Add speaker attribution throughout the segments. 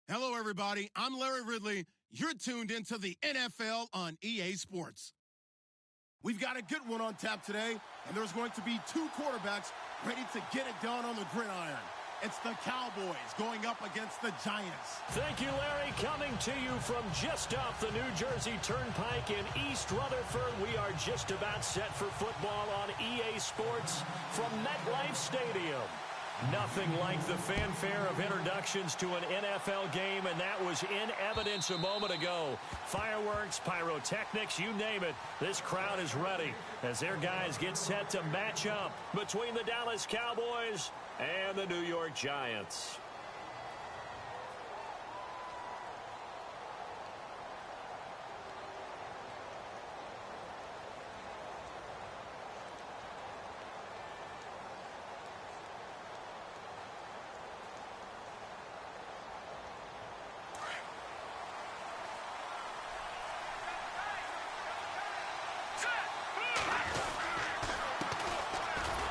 Speaker 1: Hello, everybody. I'm Larry Ridley. You're tuned into the NFL on EA Sports. We've got a good one on tap today, and there's going to be two quarterbacks ready to get it done on the gridiron. It's the Cowboys going up against the Giants.
Speaker 2: Thank you, Larry. Coming to you from just off the New Jersey Turnpike in East Rutherford, we are just about set for football on EA Sports from MetLife Stadium. Nothing like the fanfare of introductions to an NFL game, and that was in evidence a moment ago. Fireworks, pyrotechnics, you name it. This crowd is ready as their guys get set to match up between the Dallas Cowboys and the New York Giants.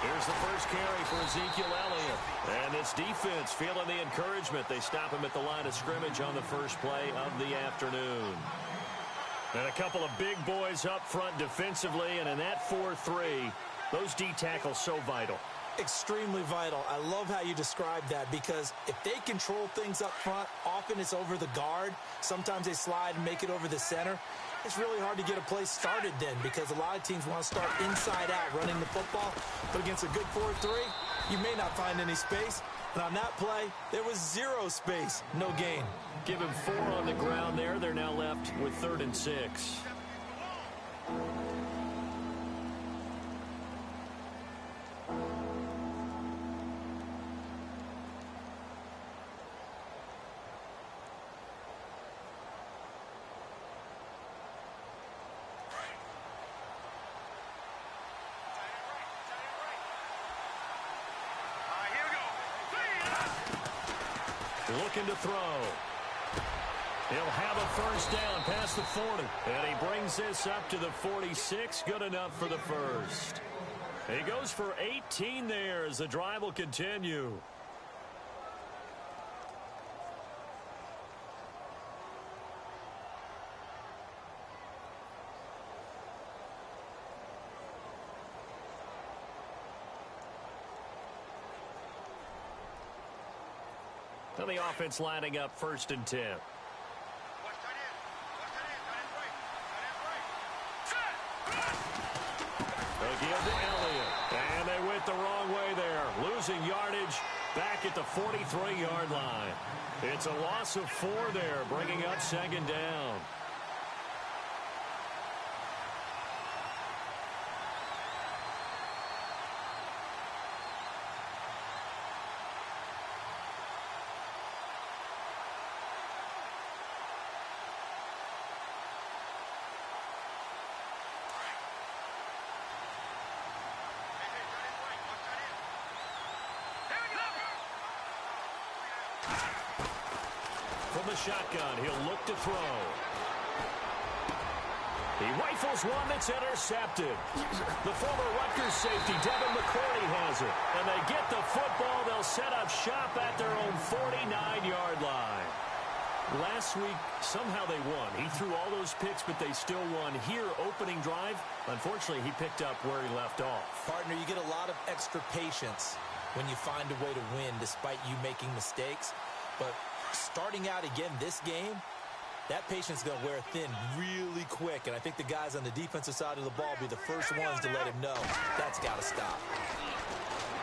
Speaker 2: Here's the first carry for Ezekiel Elliott. And this defense feeling the encouragement. They stop him at the line of scrimmage on the first play of the afternoon. And a couple of big boys up front defensively. And in that 4-3, those D tackles so vital.
Speaker 3: Extremely vital. I love how you describe that because if they control things up front, often it's over the guard. Sometimes they slide and make it over the center. It's really hard to get a play started then because a lot of teams want to start inside out running the football. But against a good 4-3, you may not find any space. And on that play, there was zero space, no gain.
Speaker 2: Give him 4 on the ground there. They're now left with 3rd and 6. Looking to throw. He'll have a first down past the 40. And he brings this up to the 46. Good enough for the first. He goes for 18 there as the drive will continue. And the offense lining up 1st and 10. They give to Elliott. And they went the wrong way there. Losing yardage back at the 43-yard line. It's a loss of 4 there, bringing up 2nd down. From the shotgun, he'll look to throw. He rifles one that's intercepted. The former Rutgers safety, Devin McCourty, has it. And they get the football. They'll set up shop at their own 49-yard line. Last week, somehow they won. He threw all those picks, but they still won. Here, opening drive, unfortunately, he picked up where he left off.
Speaker 3: Partner, you get a lot of extra patience when you find a way to win despite you making mistakes. But starting out again this game, that patience is going to wear thin really quick. And I think the guys on the defensive side of the ball will be the first ones to let him know that's got to stop.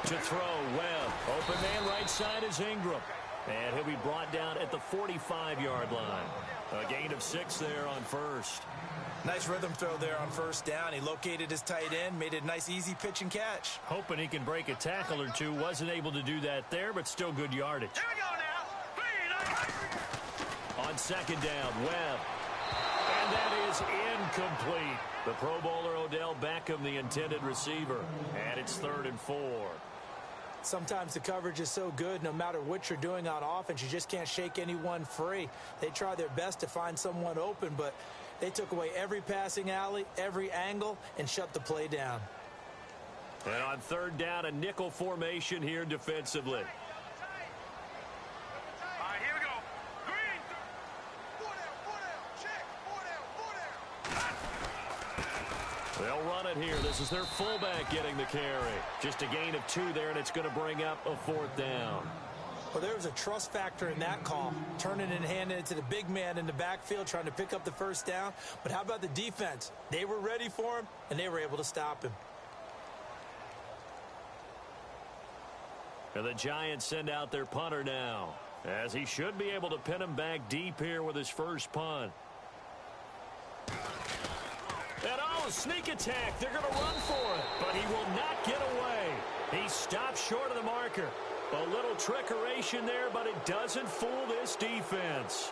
Speaker 2: To throw, Webb. Open man right side is Ingram. And he'll be brought down at the 45-yard line. A gain of 6 there on first.
Speaker 3: Nice rhythm throw there on first down. He located his tight end, made it a nice easy pitch and catch.
Speaker 2: Hoping he can break a tackle or two. Wasn't able to do that there, but still good yardage.
Speaker 4: Here we go now.
Speaker 2: On 2nd down, Webb. And that is incomplete. The Pro Bowler Odell Beckham, the intended receiver. And it's 3rd and 4.
Speaker 3: Sometimes the coverage is so good, no matter what you're doing on offense, you just can't shake anyone free. They try their best to find someone open, but they took away every passing alley, every angle, and shut the play down.
Speaker 2: And on 3rd down, a nickel formation here defensively.
Speaker 4: All right, here we go. 3
Speaker 2: They'll run it here. This is their fullback getting the carry. Just a gain of 2 there, and it's going to bring up a 4th down.
Speaker 3: Well, there was a trust factor in that call, turning and handing it to the big man in the backfield, trying to pick up the 1st down. But how about the defense? They were ready for him, and they were able to stop him.
Speaker 2: And the Giants send out their punter now, as he should be able to pin him back deep here with his first punt. And sneak attack. They're going to run for it, but he will not get away. He stops short of the marker. A little trickeration there, but it doesn't fool this defense.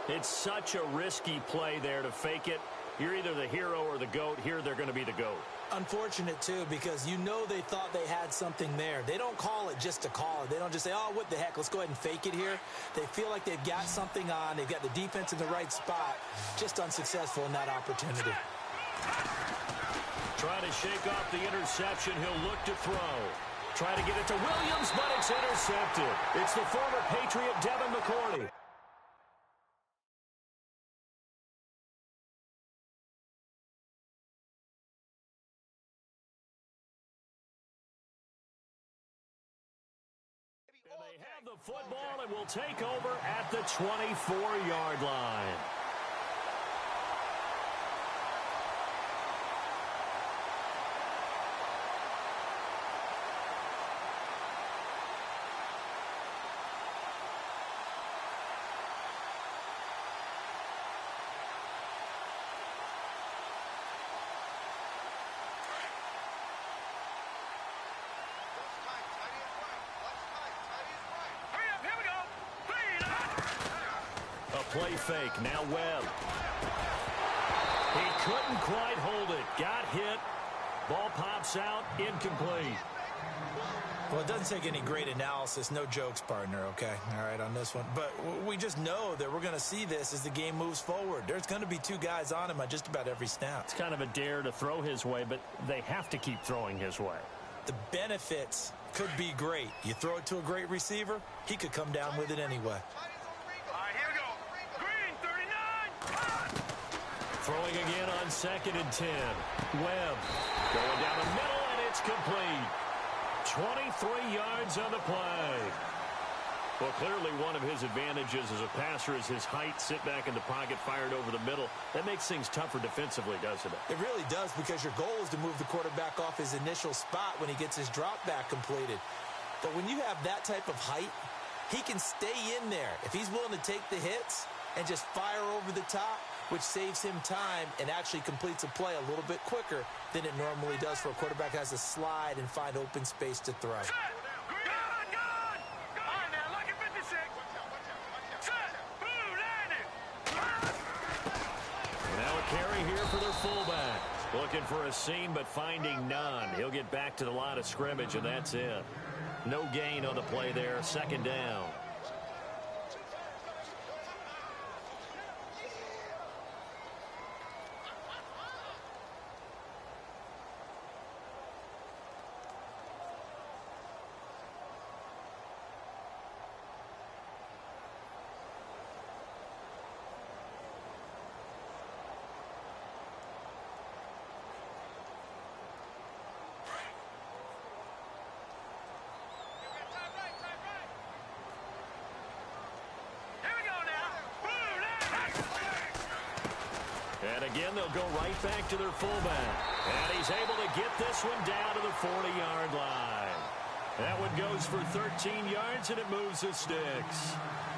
Speaker 2: It's such a risky play there to fake it. You're either the hero or the GOAT. Here they're going to be the GOAT.
Speaker 3: Unfortunate, too, because you know they thought they had something there. They don't call it just to call it. They don't just say, oh, what the heck, let's go ahead and fake it here. They feel like they've got something on. They've got the defense in the right spot. Just unsuccessful in that opportunity.
Speaker 2: Trying to shake off the interception. He'll look to throw. Try to get it to Williams, but it's intercepted. It's the former Patriot Devin McCourty. And they have the football and will take over at the 24-yard line. Play fake. Now Webb. He couldn't quite hold it. Got hit. Ball pops out. Incomplete.
Speaker 3: Well, it doesn't take any great analysis. No jokes, partner, okay? All right, on this one. But we just know that we're going to see this as the game moves forward. There's going to be two guys on him on just about every snap.
Speaker 2: It's kind of a dare to throw his way, but they have to keep throwing his way.
Speaker 3: The benefits could be great. You throw it to a great receiver, he could come down with it anyway.
Speaker 2: Throwing again on 2nd and 10. Webb going down the middle, and it's complete. 23 yards on the play. Well, clearly one of his advantages as a passer is his height. Sit back in the pocket, fired over the middle. That makes things tougher defensively, doesn't it?
Speaker 3: It really does, because your goal is to move the quarterback off his initial spot when he gets his drop back completed. But when you have that type of height, he can stay in there. If he's willing to take the hits and just fire over the top, which saves him time and actually completes a play a little bit quicker than it normally does for a quarterback who has to slide and find open space to throw.
Speaker 2: Now a carry here for their fullback. Looking for a seam, but finding none. He'll get back to the line of scrimmage, and that's it. No gain on the play there. 2nd down. And again, they'll go right back to their fullback. And he's able to get this one down to the 40-yard line. That one goes for 13 yards, and it moves the sticks.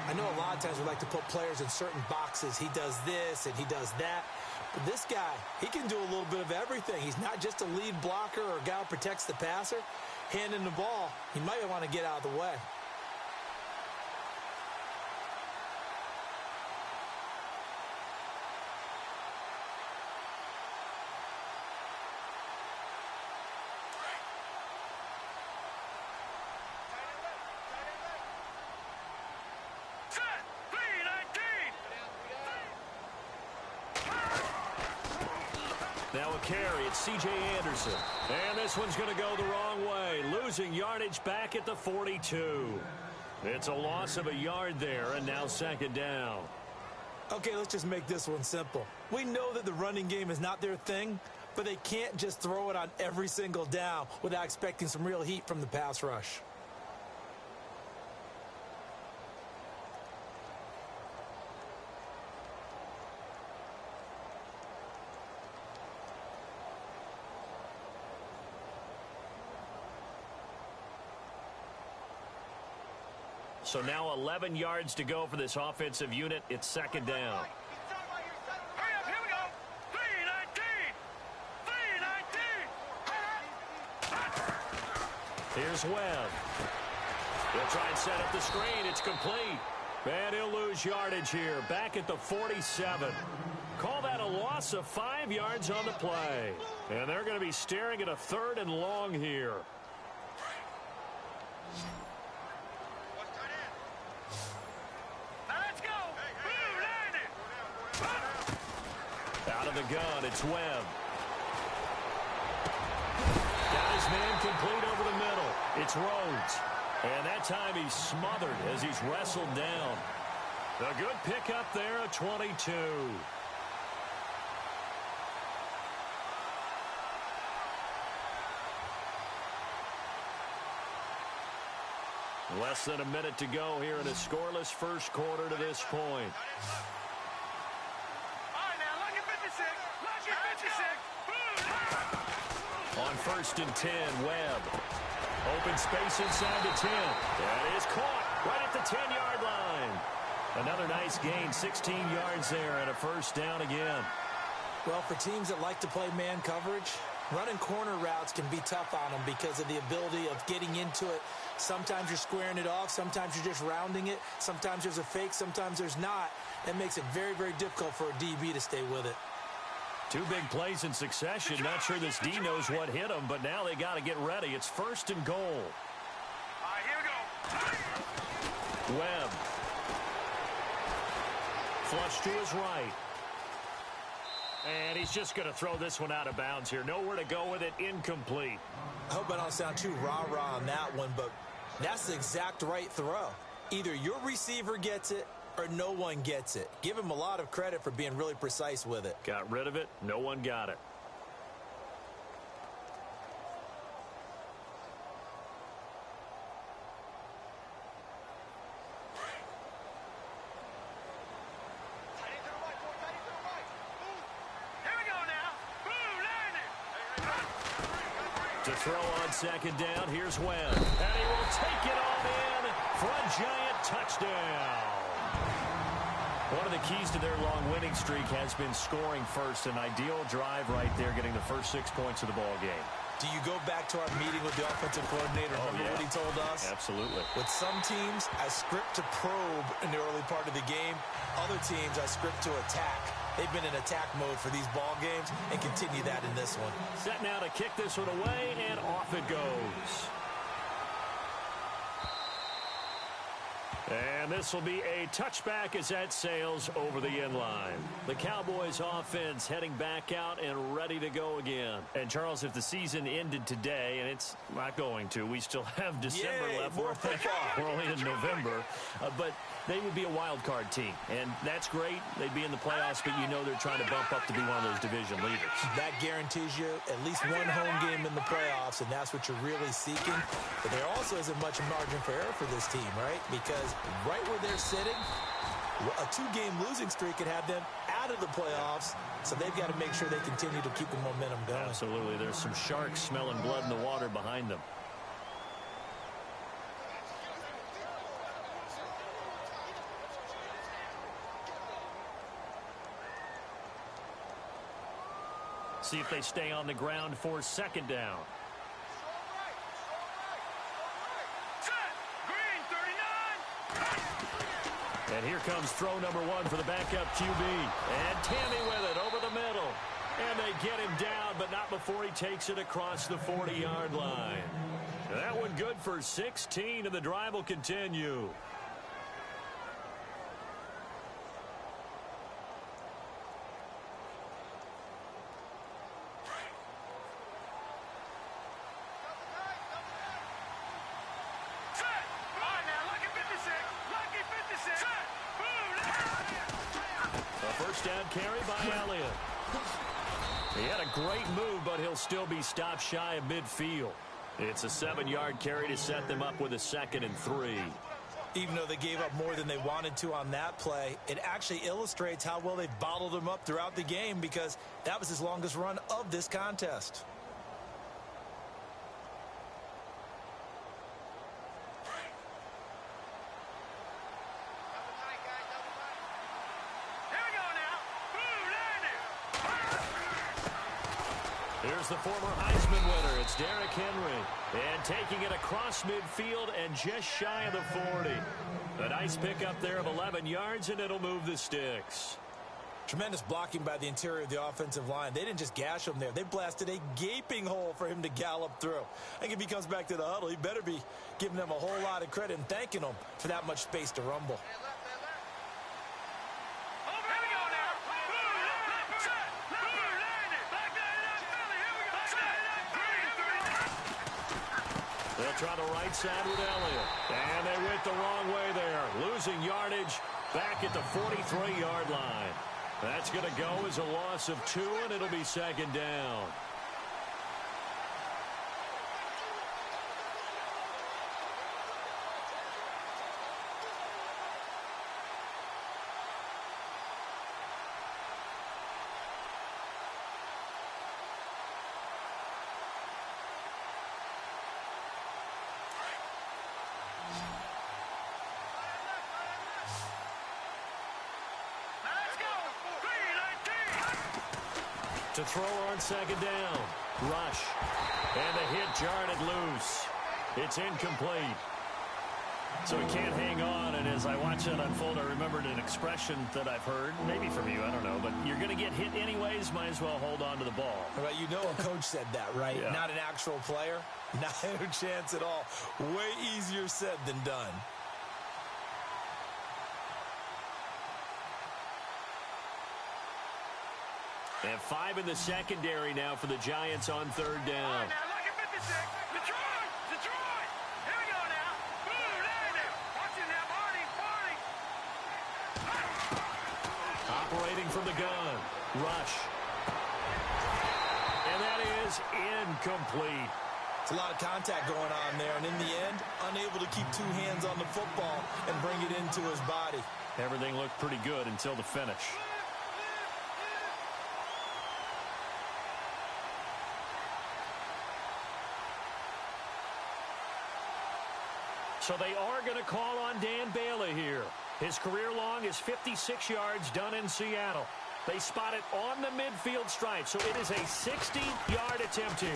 Speaker 3: I know a lot of times we like to put players in certain boxes. He does this and he does that. But this guy, he can do a little bit of everything. He's not just a lead blocker or a guy who protects the passer. Handing the ball, he might want to get out of the way.
Speaker 2: Now a carry, it's C.J. Anderson. And this one's going to go the wrong way. Losing yardage back at the 42. It's a loss of a yard there, and now 2nd down.
Speaker 3: Okay, let's just make this one simple. We know that the running game is not their thing, but they can't just throw it on every single down without expecting some real heat from the pass rush.
Speaker 2: So now 11 yards to go for this offensive unit. It's second down.
Speaker 4: Here we go. 3-19.
Speaker 2: Here's Webb. He'll try and set up the screen. It's complete. And he'll lose yardage here. Back at the 47. Call that a loss of 5 yards on the play. And they're going to be staring at a 3rd and long here. Out of the gun, it's Webb. Got his man complete over the middle. It's Rhodes. And that time he's smothered as he's wrestled down. A good pickup there at 22. Less than a minute to go here in a scoreless first quarter to this point. On 1st and 10, Webb. Open space inside the 10. That is caught right at the 10-yard line. Another nice gain, 16 yards there and a first down again.
Speaker 3: Well, for teams that like to play man coverage, running corner routes can be tough on them because of the ability of getting into it. Sometimes you're squaring it off. Sometimes you're just rounding it. Sometimes there's a fake. Sometimes there's not. That makes it very, very difficult for a DB to stay with it.
Speaker 2: Two big plays in succession. Not sure this D knows what hit him, but now they got to get ready. It's 1st and goal.
Speaker 4: All right, here we go.
Speaker 2: Webb. Flush to his right. And he's just going to throw this one out of bounds here. Nowhere to go with it. Incomplete.
Speaker 3: I hope I don't sound too rah-rah on that one, but that's the exact right throw. Either your receiver gets it or no one gets it. Give him a lot of credit for being really precise with it.
Speaker 2: Got rid of it. No one got it. To throw on second down, here's Webb. And he will take it on in for a giant touchdown. One of the keys to their long winning streak has been scoring first. An ideal drive right there, getting the first 6 points of the ball game.
Speaker 3: Do you go back to our meeting with the offensive coordinator? Remember what he told us?
Speaker 2: Absolutely.
Speaker 3: With some teams, I script to probe in the early part of the game. Other teams, I script to attack. They've been in attack mode for these ball games and continue that in this one.
Speaker 2: Set now to kick this one away, and off it goes. And this will be a touchback as that sails over the end line. The Cowboys offense heading back out and ready to go again. And Charles, if the season ended today, and it's not going to, we still have December left. We're only in November, but they would be a wild card team, and that's great. They'd be in the playoffs, but you know they're trying to bump up to be one of those division leaders.
Speaker 3: That guarantees you at least one home game in the playoffs, and that's what you're really seeking. But there also isn't much margin for error for this team, right? Because right where they're sitting, a 2-game losing streak could have them out of the playoffs, so they've got to make sure they continue to keep the momentum going.
Speaker 2: Absolutely. There's some sharks smelling blood in the water behind them. See if they stay on the ground for second down. And here comes throw number 1 for the backup QB. And Tammy with it over the middle. And they get him down, but not before he takes it across the 40-yard line. That one good for 16, and the drive will continue. First down carry by Elliott. He had a great move, but he'll still be stopped shy of midfield. It's a 7-yard carry to set them up with a 2nd and 3.
Speaker 3: Even though they gave up more than they wanted to on that play, it actually illustrates how well they've bottled him up throughout the game, because that was his longest run of this contest.
Speaker 2: Here's the former Heisman winner. It's Derrick Henry. And taking it across midfield and just shy of the 40. A nice pickup there of 11 yards, and it'll move the sticks.
Speaker 3: Tremendous blocking by the interior of the offensive line. They didn't just gash him there. They blasted a gaping hole for him to gallop through. I think if he comes back to the huddle, he better be giving them a whole lot of credit and thanking them for that much space to rumble.
Speaker 2: They'll try the right side with Elliott. And they went the wrong way there. Losing yardage back at the 43-yard line. That's going to go as a loss of 2, and it'll be 2nd down. To throw on 2nd down. Rush. And the hit jarred it loose. It's incomplete. So he can't hang on, and as I watch that unfold, I remembered an expression that I've heard, maybe from you, I don't know, but you're going to get hit anyways, might as well hold on to the ball.
Speaker 3: Right, you know a coach said that, right?
Speaker 2: Yeah.
Speaker 3: Not an actual player. Not a chance at all. Way easier said than done.
Speaker 2: And 5 in the secondary now for the Giants on 3rd down.
Speaker 4: Now look at 56. Detroit! Detroit! Here we go now. Boom, there. Watch it now, Barney.
Speaker 2: Operating from the gun. Rush. And that is incomplete.
Speaker 3: It's a lot of contact going on there, and in the end, unable to keep 2 hands on the football and bring it into his body.
Speaker 2: Everything looked pretty good until the finish. So they are going to call on Dan Bailey here. His career long is 56 yards done in Seattle. They spot it on the midfield stripe, so it is a 60-yard attempt here.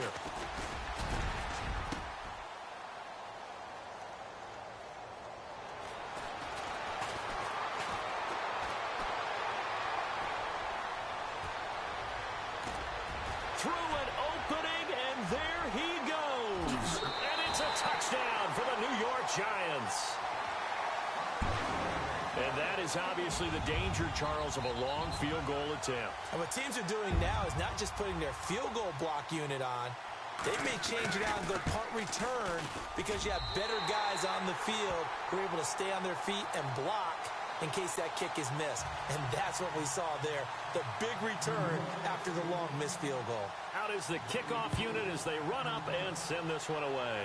Speaker 2: Through an opening, and there he goes. And it's a touchdown for the New York Giants. And that is obviously the danger, Charles, of a long field goal attempt.
Speaker 3: And what teams are doing now is not just putting their field goal block unit on. They may change it out and go punt return because you have better guys on the field who are able to stay on their feet and block in case that kick is missed. And that's what we saw there, the big return after the long missed field goal.
Speaker 2: Out is the kickoff unit as they run up and send this one away.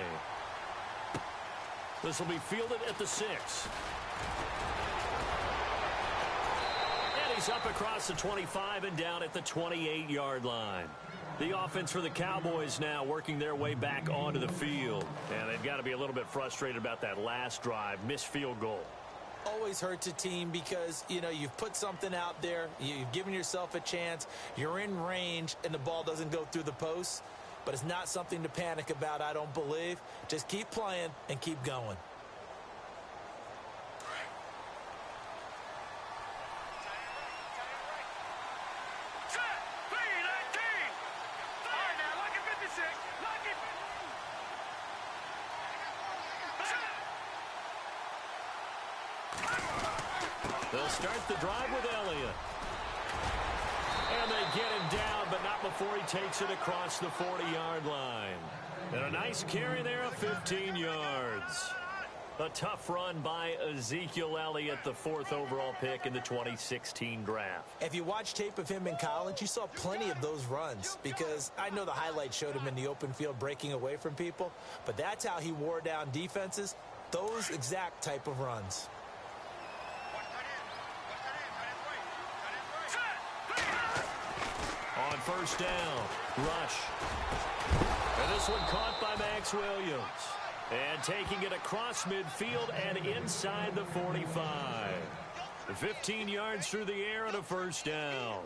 Speaker 2: This will be fielded at the 6. And he's up across the 25 and down at the 28-yard line. The offense for the Cowboys now working their way back onto the field. And they've got to be a little bit frustrated about that last drive, missed field goal.
Speaker 3: Always hurts a team because, you know, you've put something out there, you've given yourself a chance, you're in range, and the ball doesn't go through the posts. But it's not something to panic about, I don't believe. Just keep playing and keep going.
Speaker 2: They'll start the drive with Elliott. And they get him down, but not before he takes it across the 40-yard line. And a nice carry there of 15 yards. A tough run by Ezekiel Elliott, the 4th overall pick in the 2016 draft.
Speaker 3: If you watch tape of him in college, you saw plenty of those runs because I know the highlights showed him in the open field breaking away from people, but that's how he wore down defenses, those exact type of runs.
Speaker 2: On 1st down, rush. And this one caught by Max Williams. And taking it across midfield and inside the 45. 15 yards through the air and a 1st down.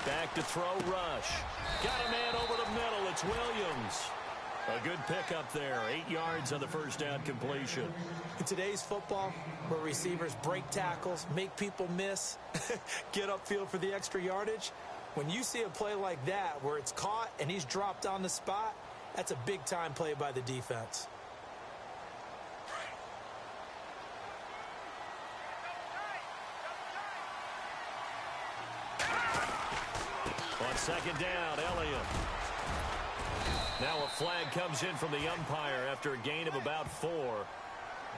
Speaker 2: Back to throw, rush. Got a man over the middle. It's Williams. A good pickup there. 8 yards on the 1st down completion.
Speaker 3: In today's football, where receivers break tackles, make people miss, get upfield for the extra yardage, when you see a play like that where it's caught and he's dropped on the spot, that's a big-time play by the defense.
Speaker 2: On 2nd down, Elliott. Now a flag comes in from the umpire after a gain of about 4.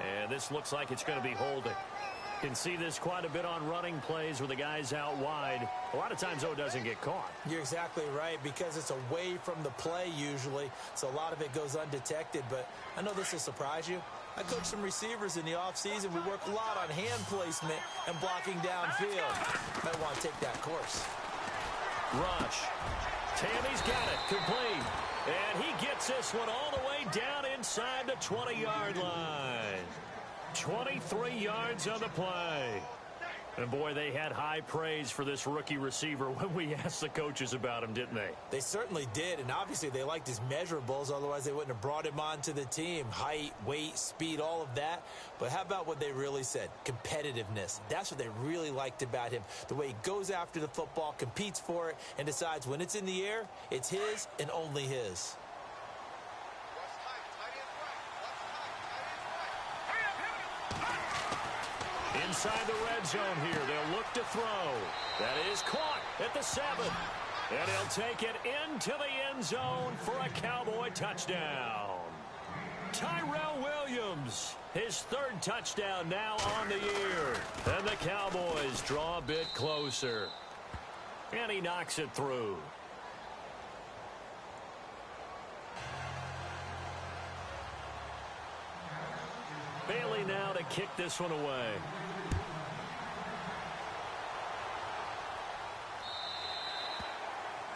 Speaker 2: And this looks like it's going to be holding. Can see this quite a bit on running plays where the guy's out wide. A lot of times, though, it doesn't get caught.
Speaker 3: You're exactly right, because it's away from the play usually, so a lot of it goes undetected. But I know this will surprise you. I coach some receivers in the offseason. We work a lot on hand placement and blocking downfield. Might want to take that course.
Speaker 2: Rush. Tammy's got it. Complete. And he gets this one all the way down inside the 20-yard line. 23 yards on the play. And, boy, they had high praise for this rookie receiver when we asked the coaches about him, didn't they?
Speaker 3: They certainly did, and obviously they liked his measurables. Otherwise, they wouldn't have brought him onto the team. Height, weight, speed, all of that. But how about what they really said? Competitiveness. That's what they really liked about him. The way he goes after the football, competes for it, and decides when it's in the air, it's his and only his.
Speaker 2: Inside the red zone here. They'll look to throw. That is caught at the 7. And he'll take it into the end zone for a Cowboy touchdown. Tyrell Williams, his 3rd touchdown now on the year. And the Cowboys draw a bit closer. And he knocks it through. Bailey now to kick this one away.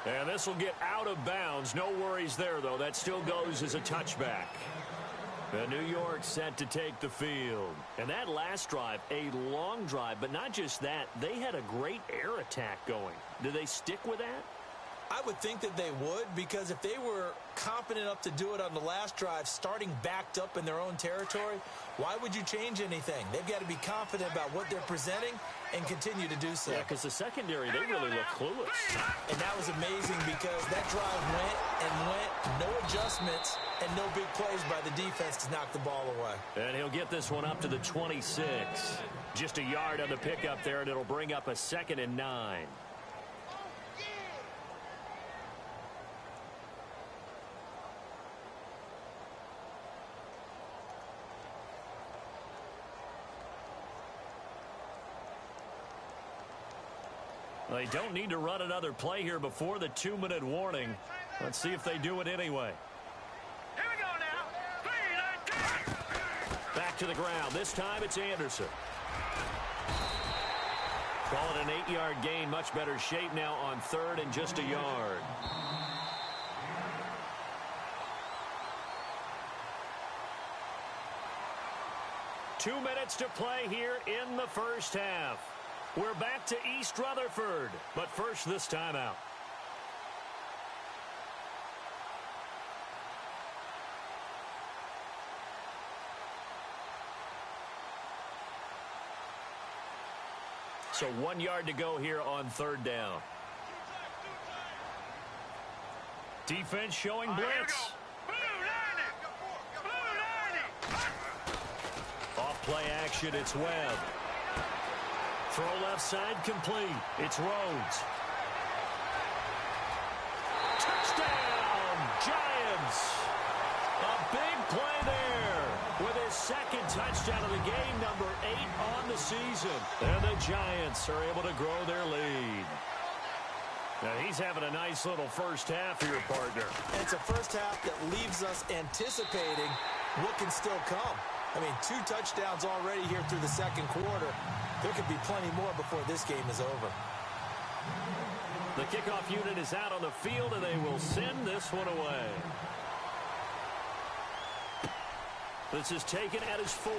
Speaker 2: And this will get out of bounds. No worries there, though. That still goes as a touchback. And New York set to take the field. And that last drive, a long drive, but not just that. They had a great air attack going. Do they stick with that?
Speaker 3: I would think that they would, because if they were confident enough to do it on the last drive, starting backed up in their own territory, why would you change anything? They've got to be confident about what they're presenting and continue to do so.
Speaker 2: Yeah, because the secondary, they really look clueless.
Speaker 3: And that was amazing because that drive went and went, no adjustments, and no big plays by the defense to knock the ball away.
Speaker 2: And he'll get this one up to the 26. Just a yard on the pickup there, and it'll bring up a 2nd and 9. They don't need to run another play here before the 2-minute warning. Let's see if they do it anyway.
Speaker 4: Here we go now. 3,
Speaker 2: Back to the ground. This time it's Anderson. Call it an 8-yard gain. Much better shape now on 3rd and just a yard. Two minutes to play here in the 1st half. We're back to East Rutherford, but first this timeout. So 1 yard to go here on third down. Defense showing blitz. Off play action, it's Webb. Throw left side complete. It's Rhodes. Touchdown, Giants. A big play there with his second touchdown of the game, number 8 on the season. And the Giants are able to grow their lead. Now he's having a nice little first half here, partner.
Speaker 3: And it's a first half that leaves us anticipating what can still come. I mean, 2 touchdowns already here through the second quarter. There could be plenty more before this game is over.
Speaker 2: The kickoff unit is out on the field, and they will send this one away. This is taken at his 4.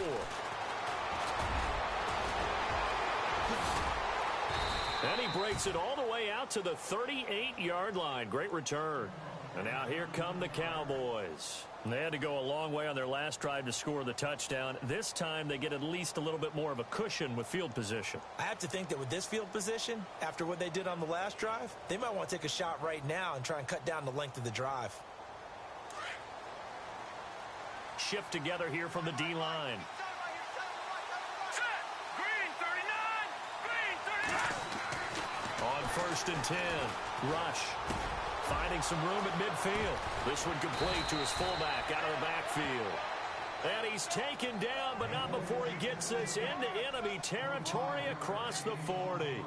Speaker 2: And he breaks it all the way out to the 38-yard line. Great return. And now here come the Cowboys. They had to go a long way on their last drive to score the touchdown. This time they get at least a little bit more of a cushion with field position.
Speaker 3: I have to think that with this field position, after what they did on the last drive, they might want to take a shot right now and try and cut down the length of the drive.
Speaker 2: Shift together here from the D-line. On 1st and 10, Rush. Finding some room at midfield. This one complete to his fullback out of the backfield. And he's taken down, but not before he gets this into enemy territory across the 40.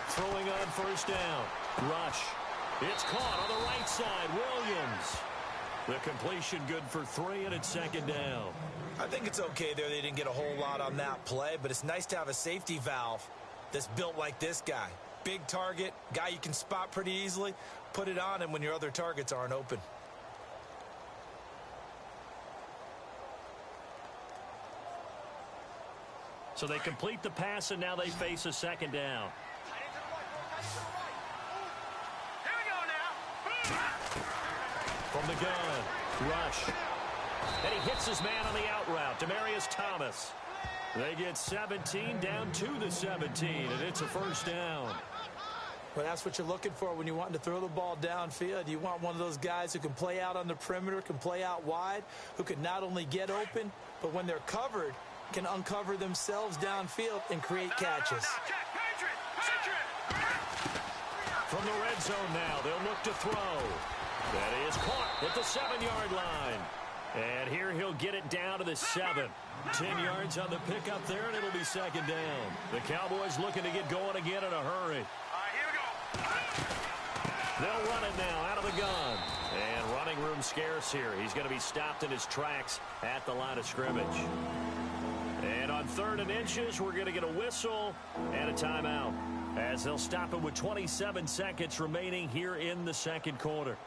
Speaker 2: Throwing on first down. Rush. It's caught on the right side. Williams. The completion good for 3, and it's second down.
Speaker 3: I think it's okay there. They didn't get a whole lot on that play, but it's nice to have a safety valve that's built like this guy. Big target, guy you can spot pretty easily. Put it on him when your other targets aren't open.
Speaker 2: So they complete the pass, and now they face a second down. From the gun, Rush. And he hits his man on the out route, Demaryius Thomas. They get 17 down to the 17, and it's a first down.
Speaker 3: Well, that's what you're looking for when you're wanting to throw the ball downfield. You want one of those guys who can play out on the perimeter, can play out wide, who can not only get open, but when they're covered, can uncover themselves downfield and create catches.
Speaker 2: From the red zone now, they'll look to throw. That is caught at the 7-yard line. And here he'll get it down to the 7. 10 yards on the pickup there, and it'll be second down. The Cowboys looking to get going again in a hurry.
Speaker 4: Here we go.
Speaker 2: They'll run it now out of the gun. And running room scarce here. He's going to be stopped in his tracks at the line of scrimmage. And on 3rd and inches, we're going to get a whistle and a timeout, as they'll stop it with 27 seconds remaining here in the second quarter.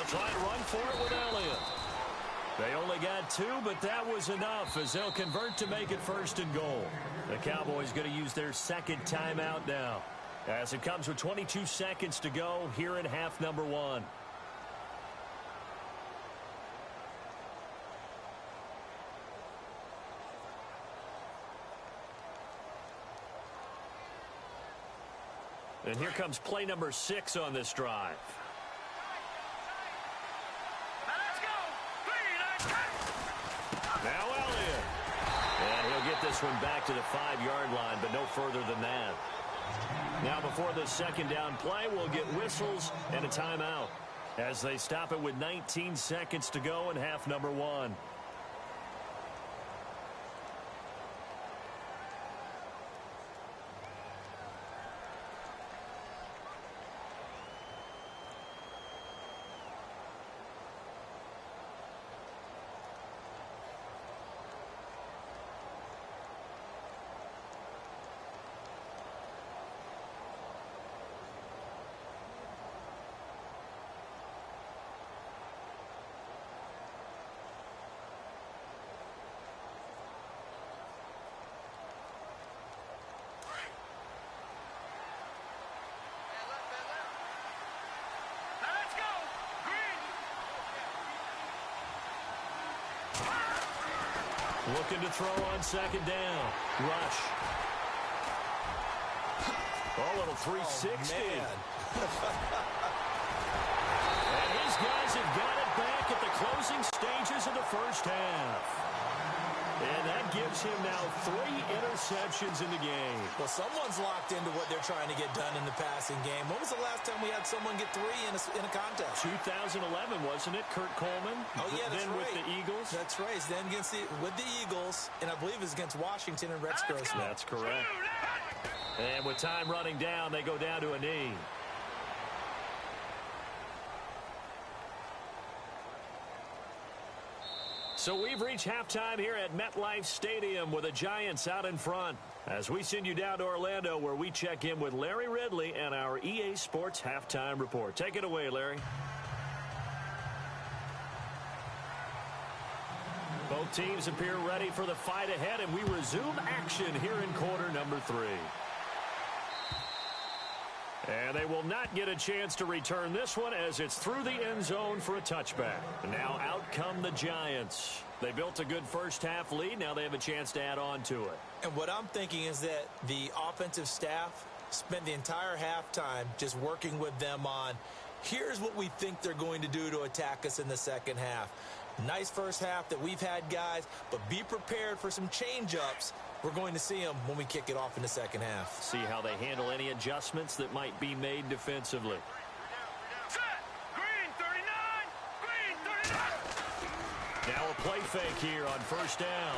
Speaker 2: Try and run for it with Elliott. They only got 2, but that was enough as they'll convert to make it 1st and goal. The Cowboys going to use their second timeout now, as it comes with 22 seconds to go here in half number 1. And here comes play number 6 on this drive. Now Elliott. And he'll get this one back to the 5-yard line, but no further than that. Now before the second down play, we'll get whistles and a timeout, as they stop it with 19 seconds to go in half number 1. Looking to throw on second down. Rush. Oh, little 360. And his guys have got it back at the closing stages of the first half. And that gives him now 3 interceptions in the game.
Speaker 3: Well, someone's locked into what they're trying to get done in the passing game. When was the last time we had someone get 3 in a contest?
Speaker 2: 2011, wasn't it? Kurt Coleman?
Speaker 3: Oh, yeah, that's
Speaker 2: then
Speaker 3: right.
Speaker 2: with the Eagles?
Speaker 3: That's right. Then with the Eagles, and I believe it's against Washington and Rex Grossman.
Speaker 2: That's correct. And with time running down, they go down to a knee. So we've reached halftime here at MetLife Stadium with the Giants out in front. As we send you down to Orlando, where we check in with Larry Ridley and our EA Sports Halftime Report. Take it away, Larry. Both teams appear ready for the fight ahead, and we resume action here in quarter number 3. And they will not get a chance to return this one as it's through the end zone for a touchback. Now out come the Giants. They built a good first half lead. Now they have a chance to add on to it.
Speaker 3: And what I'm thinking is that the offensive staff spent the entire halftime just working with them on, here's what we think they're going to do to attack us in the second half. Nice first half that we've had, guys, but be prepared for some change-ups. We're going to see them when we kick it off in the second half.
Speaker 2: See how they handle any adjustments that might be made defensively.
Speaker 4: Set. Green 39. Green 39.
Speaker 2: Now a play fake here on first down.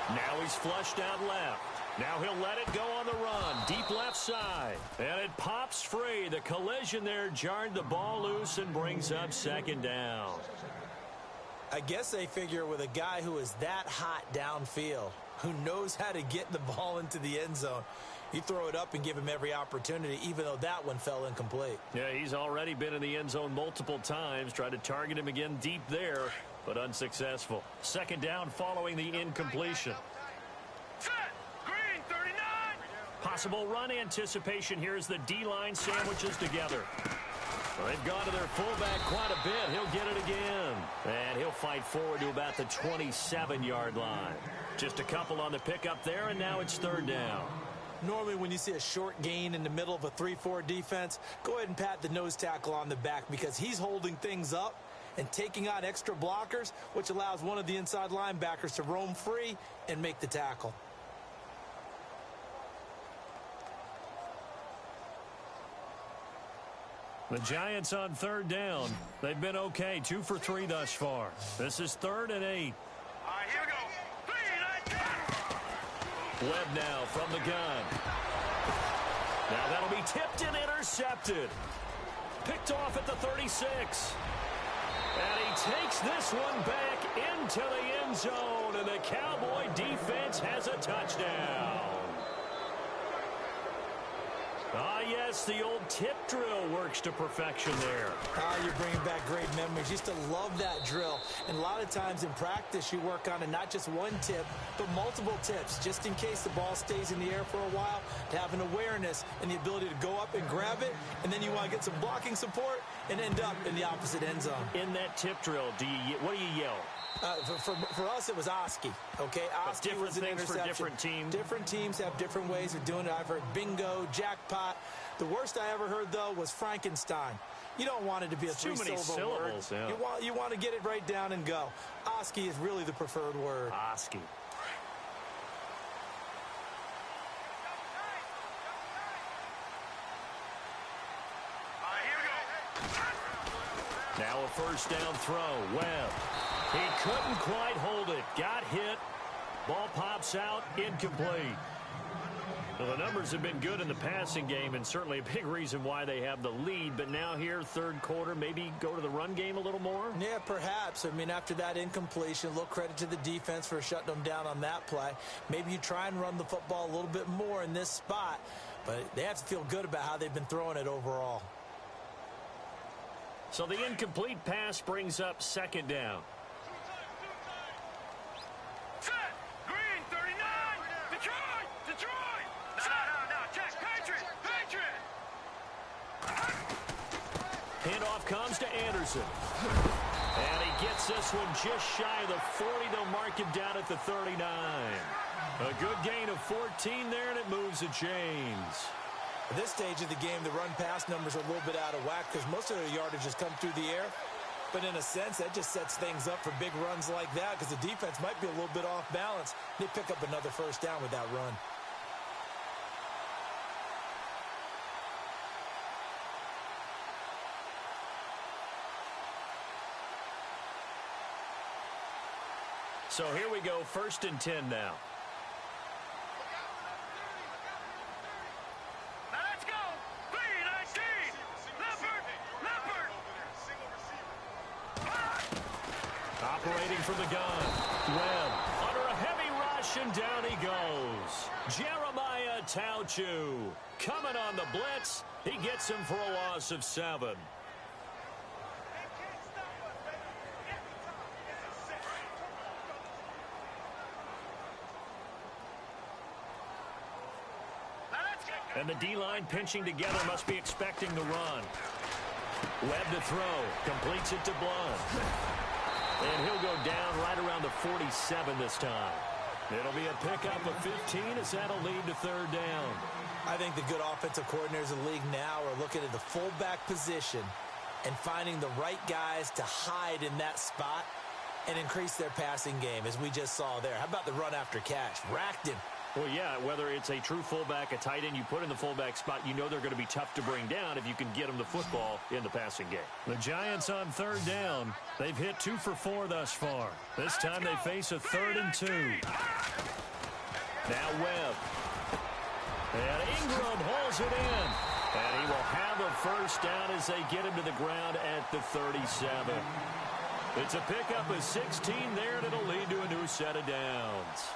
Speaker 2: Now he's flushed out left. Now he'll let it go on the run. Deep left side. And it pops free. The collision there jarred the ball loose and brings up second down.
Speaker 3: I guess they figure with a guy who is that hot downfield, who knows how to get the ball into the end zone, you throw it up and give him every opportunity, even though that one fell incomplete.
Speaker 2: Yeah, he's already been in the end zone multiple times. Tried to target him again deep there, but unsuccessful. Second down following the incompletion.
Speaker 4: Set. Green 39.
Speaker 2: Possible run anticipation here as the D-line sandwiches together. Well, they've gone to their fullback quite a bit. He'll get it again. And he'll fight forward to about the 27-yard line. Just a couple on the pickup there, and now it's third down.
Speaker 3: Normally when you see a short gain in the middle of a 3-4 defense, go ahead and pat the nose tackle on the back because he's holding things up and taking on extra blockers, which allows one of the inside linebackers to roam free and make the tackle.
Speaker 2: The Giants on third down. They've been okay, 2 for 3 thus far. This is 3rd and 8.
Speaker 4: All right, here we go. 3, 9, 10.
Speaker 2: Webb now from the gun. Now that'll be tipped and intercepted. Picked off at the 36. And he takes this one back into the end zone, and the Cowboy defense has a touchdown. Ah, yes, the old tip drill works to perfection there.
Speaker 3: Ah, you're bringing back great memories. Used to love that drill. And a lot of times in practice, you work on it, not just one tip, but multiple tips, just in case the ball stays in the air for a while, to have an awareness and the ability to go up and grab it, and then you want to get some blocking support and end up in the opposite end zone.
Speaker 2: In that tip drill, what do you yell?
Speaker 3: For us, it was Oski. Okay, Oski
Speaker 2: different
Speaker 3: was an
Speaker 2: things for
Speaker 3: interception.
Speaker 2: different teams.
Speaker 3: Different teams have different ways of doing it. I've heard bingo, jackpot. The worst I ever heard, though, was Frankenstein. You don't want it to be a three-syllable word.
Speaker 2: Yeah.
Speaker 3: You want to get it right down and go. Oski is really the preferred word.
Speaker 2: Oski.
Speaker 4: All right, here we go.
Speaker 2: Now a first down throw. Webb. He couldn't quite hold it. Got hit. Ball pops out. Incomplete. Well, the numbers have been good in the passing game and certainly a big reason why they have the lead. But now here, third quarter, maybe go to the run game a little more?
Speaker 3: Yeah, perhaps. I mean, after that incompletion, a little credit to the defense for shutting them down on that play. Maybe you try and run the football a little bit more in this spot. But they have to feel good about how they've been throwing it overall.
Speaker 2: So the incomplete pass brings up second down.
Speaker 4: Set. Green 39. Detroit. Detroit. No. Check. Patriot.
Speaker 2: Handoff comes to Anderson. And he gets this one just shy of the 40. They'll mark him down at the 39. A good gain of 14 there, and it moves the chains.
Speaker 3: At this stage of the game, the run-pass numbers are a little bit out of whack because most of their yardage has come through the air. But in a sense, that just sets things up for big runs like that because the defense might be a little bit off balance. They pick up another first down with that run.
Speaker 2: So here we go, 1st and 10 now.
Speaker 4: Now let's go. 3-19. Leopard.
Speaker 2: Operating from the gun. Webb under a heavy rush, and down he goes. Jeremiah Tauchu coming on the blitz. He gets him for a loss of 7. And the D-line pinching together, must be expecting the run. Webb to throw. Completes it to Blunt. And he'll go down right around the 47 this time. It'll be a pickup of 15 as that'll lead to 3rd down.
Speaker 3: I think the good offensive coordinators in the league now are looking at the fullback position and finding the right guys to hide in that spot and increase their passing game, as we just saw there. How about the run after catch? Racked him.
Speaker 2: Well, yeah, whether it's a true fullback, a tight end you put in the fullback spot, you know they're going to be tough to bring down if you can get them the football in the passing game. The Giants on 3rd down. They've hit 2 for 4 thus far. This time they face a 3rd and 2. Now Webb. And Ingram holds it in. And he will have a first down as they get him to the ground at the 37. It's a pickup of 16 there, and it'll lead to a new set of downs.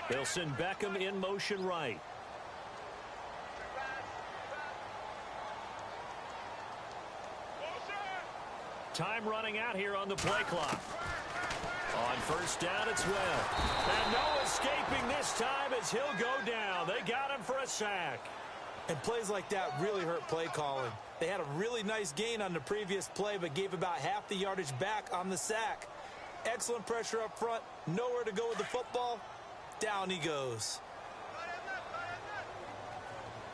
Speaker 2: They'll send Beckham in motion right. Time running out here on the play clock. On 1st down, it's Webb. And no escaping this time as he'll go down. They got him for a sack.
Speaker 3: And plays like that really hurt play calling. They had a really nice gain on the previous play, but gave about half the yardage back on the sack. Excellent pressure up front. Nowhere to go with the football. Down he goes.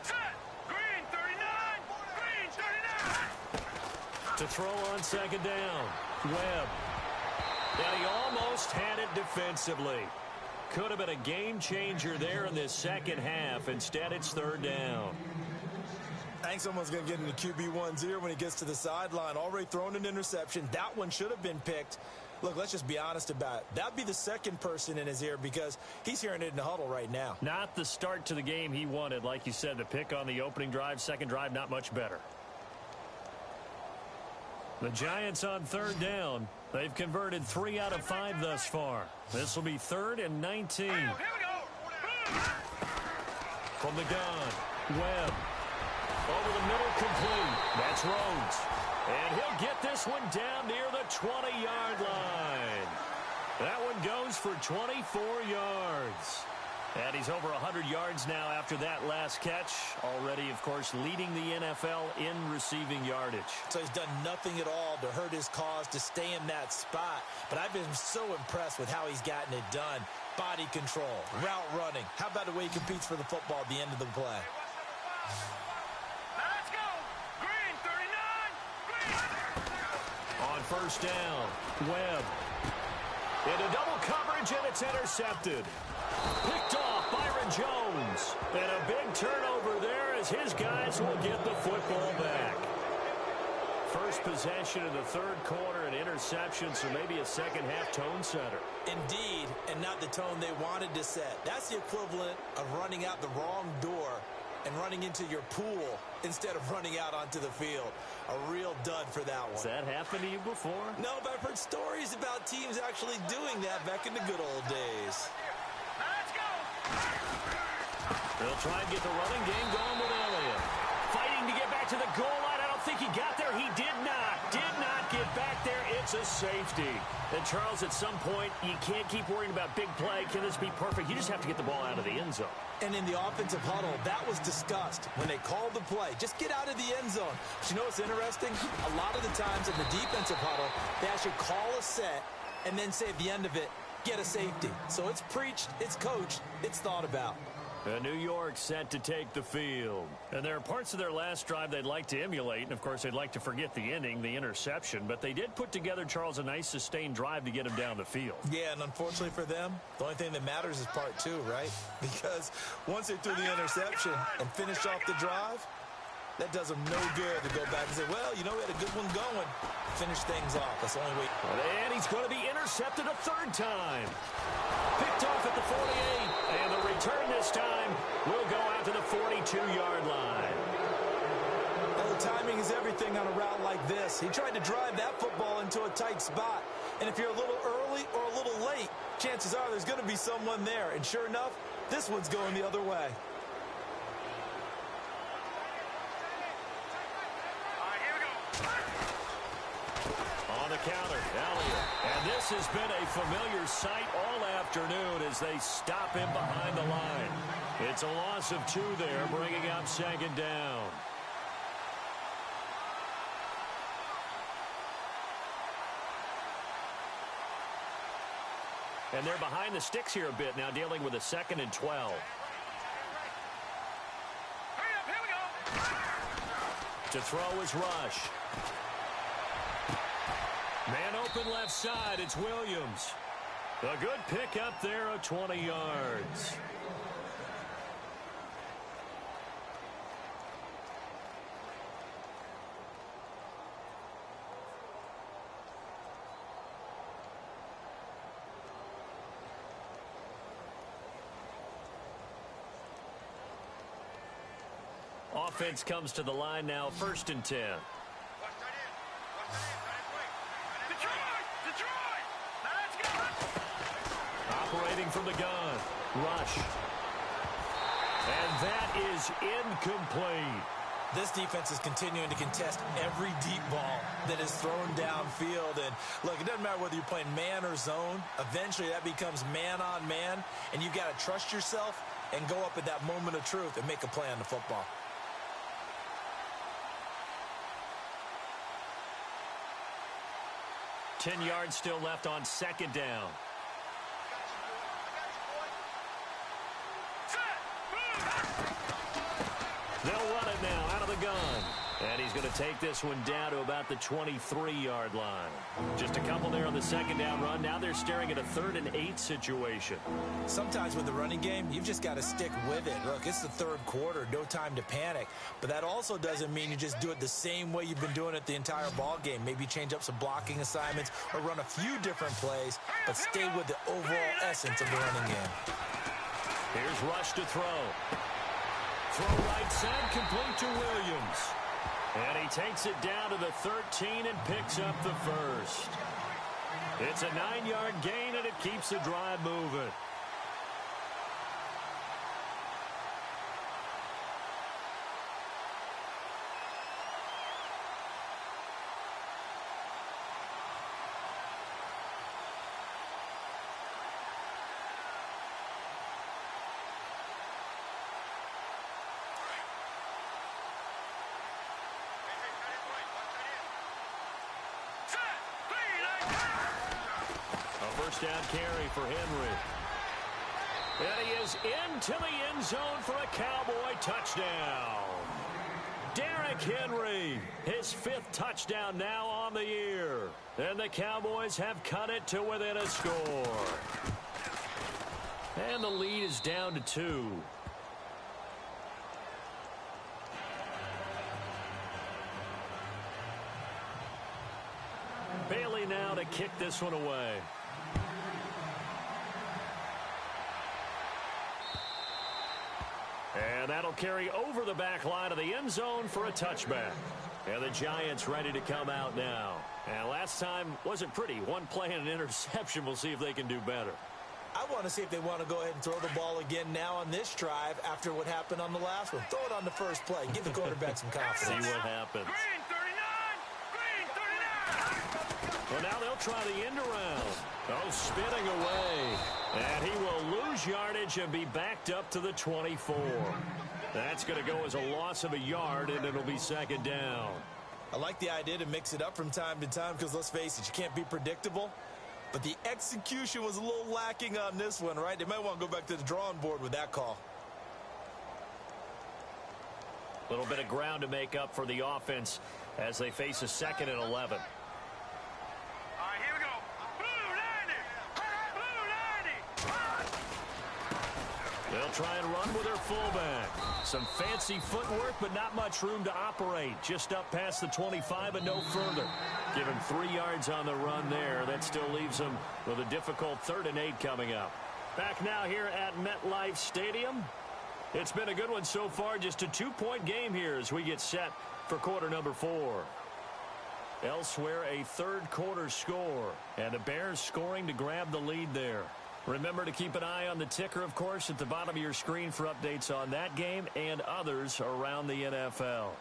Speaker 4: Set. Green 39. Green 39.
Speaker 2: To throw on 2nd down. Webb. And he almost had it defensively. Could have been a game changer there in this second half. Instead, it's 3rd down.
Speaker 3: I think someone's going to get into QB1's ear when he gets to the sideline. Already thrown an interception. That one should have been picked. Look, let's just be honest about it. That'd be the second person in his ear because he's hearing it in the huddle right now.
Speaker 2: Not the start to the game he wanted. Like you said, the pick on the opening drive, second drive, not much better. The Giants on 3rd down. They've converted 3 out of 5 thus far. This will be 3rd and 19.
Speaker 4: Here we go.
Speaker 2: From the gun, Webb. Over the middle, complete. That's Rhodes. And he'll get this one down near the 20-yard line. That one goes for 24 yards. And he's over 100 yards now after that last catch. Already, of course, leading the NFL in receiving yardage.
Speaker 3: So he's done nothing at all to hurt his cause to stay in that spot. But I've been so impressed with how he's gotten it done. Body control, route running. How about the way he competes for the football at the end of the play?
Speaker 4: Now let's go. Green 39.
Speaker 2: On 1st down, Webb. Into double coverage, and it's intercepted. Picked off Byron Jones. And a big turnover there as his guys will get the football back. First possession in the 3rd quarter, an interception, so maybe a second-half tone setter.
Speaker 3: Indeed, and not the tone they wanted to set. That's the equivalent of running out the wrong door and running into your pool instead of running out onto the field. A real dud for that one.
Speaker 2: Has that happened to you before?
Speaker 3: No, but I've heard stories about teams actually doing that back in the good old days.
Speaker 4: Now let's go.
Speaker 2: They'll try and get the running game going with Elliott. to the goal line. I don't think he got there. He did not get back there. It's a safety. And, Charles, at some point, you can't keep worrying about big play. Can this be perfect? You just have to get the ball out of the end zone.
Speaker 3: And in the offensive huddle, that was discussed when they called the play. Just get out of the end zone. But you know what's interesting? A lot of the times in the defensive huddle, they actually call a set and then say at the end of it, get a safety. So it's preached, it's coached, it's thought about.
Speaker 2: New York set to take the field. And there are parts of their last drive they'd like to emulate. And, of course, they'd like to forget the ending, the interception. But they did put together, Charles, a nice sustained drive to get him down the field.
Speaker 3: Yeah, and unfortunately for them, the only thing that matters is part two, right? Because once they threw the interception and finished off the drive, that does them no good to go back and say, well, you know, we had a good one going. Finish things off. That's the only way.
Speaker 2: And he's going to be intercepted a third time. Picked off at the 48. And the return this time will go out to the 42-yard line.
Speaker 3: Well, the timing is everything on a route like this. He tried to drive that football into a tight spot. And if you're a little early or a little late, chances are there's going to be someone there. And sure enough, this one's going the other way.
Speaker 2: Counter, Elliott. And this has been a familiar sight all afternoon as they stop him behind the line. It's a loss of 2 there, bringing up second down. And they're behind the sticks here a bit now, dealing with a 2nd and 12.
Speaker 4: Here we go.
Speaker 2: To throw is Rush. Man open left side, it's Williams. A good pick up there of 20 yards. Offense comes to the line now, 1st and 10. Operating from the gun. Rush. And that is incomplete.
Speaker 3: This defense is continuing to contest every deep ball that is thrown downfield. And, look, it doesn't matter whether you're playing man or zone. Eventually, that becomes man on man. And you've got to trust yourself and go up at that moment of truth and make a play on the football.
Speaker 2: Ten yards still left on second down. They'll run it now out of the gun. And he's going to take this one down to about the 23-yard line. Just a couple there on the second down run. Now they're staring at a 3rd and 8 situation.
Speaker 3: Sometimes with the running game, you've just got to stick with it. Look, it's the 3rd quarter, no time to panic. But that also doesn't mean you just do it the same way you've been doing it the entire ball game. Maybe change up some blocking assignments or run a few different plays, but stay with the overall essence of the running game.
Speaker 2: Here's Rush to throw. Throw right side, complete to Williams. And he takes it down to the 13 and picks up the first. It's a 9-yard gain, and it keeps the drive moving. First down carry for Henry. And he is into the end zone for a Cowboy touchdown. Derrick Henry, his 5th touchdown now on the year. And the Cowboys have cut it to within a score. And the lead is down to 2. Bailey now to kick this one away. And that'll carry over the back line of the end zone for a touchback. And the Giants ready to come out now. And last time wasn't pretty. One play and an interception. We'll see if they can do better.
Speaker 3: I want to see if they want to go ahead and throw the ball again now on this drive after what happened on the last one. Throw it on the first play. Give the quarterback some confidence.
Speaker 2: See what happens.
Speaker 4: Green 39! Green 39!
Speaker 2: Well, now they'll try the end around. Oh, spinning away. And he will lose yardage and be backed up to the 24. That's going to go as a loss of a yard, and it'll be second down.
Speaker 3: I like the idea to mix it up from time to time because, let's face it, you can't be predictable. But the execution was a little lacking on this one, right? They might want to go back to the drawing board with that call.
Speaker 2: A little bit of ground to make up for the offense as they face a 2nd and 11.
Speaker 4: All right, here we go. Blue 90! Blue 90!
Speaker 2: They'll try and run with their fullback. Some fancy footwork, but not much room to operate. Just up past the 25 and no further. Give him 3 yards on the run there. That still leaves him with a difficult 3rd and 8 coming up. Back now here at MetLife Stadium. It's been a good one so far. Just a 2-point game here as we get set for quarter number 4. Elsewhere, a 3rd quarter score. And the Bears scoring to grab the lead there. Remember to keep an eye on the ticker, of course, at the bottom of your screen for updates on that game and others around the NFL.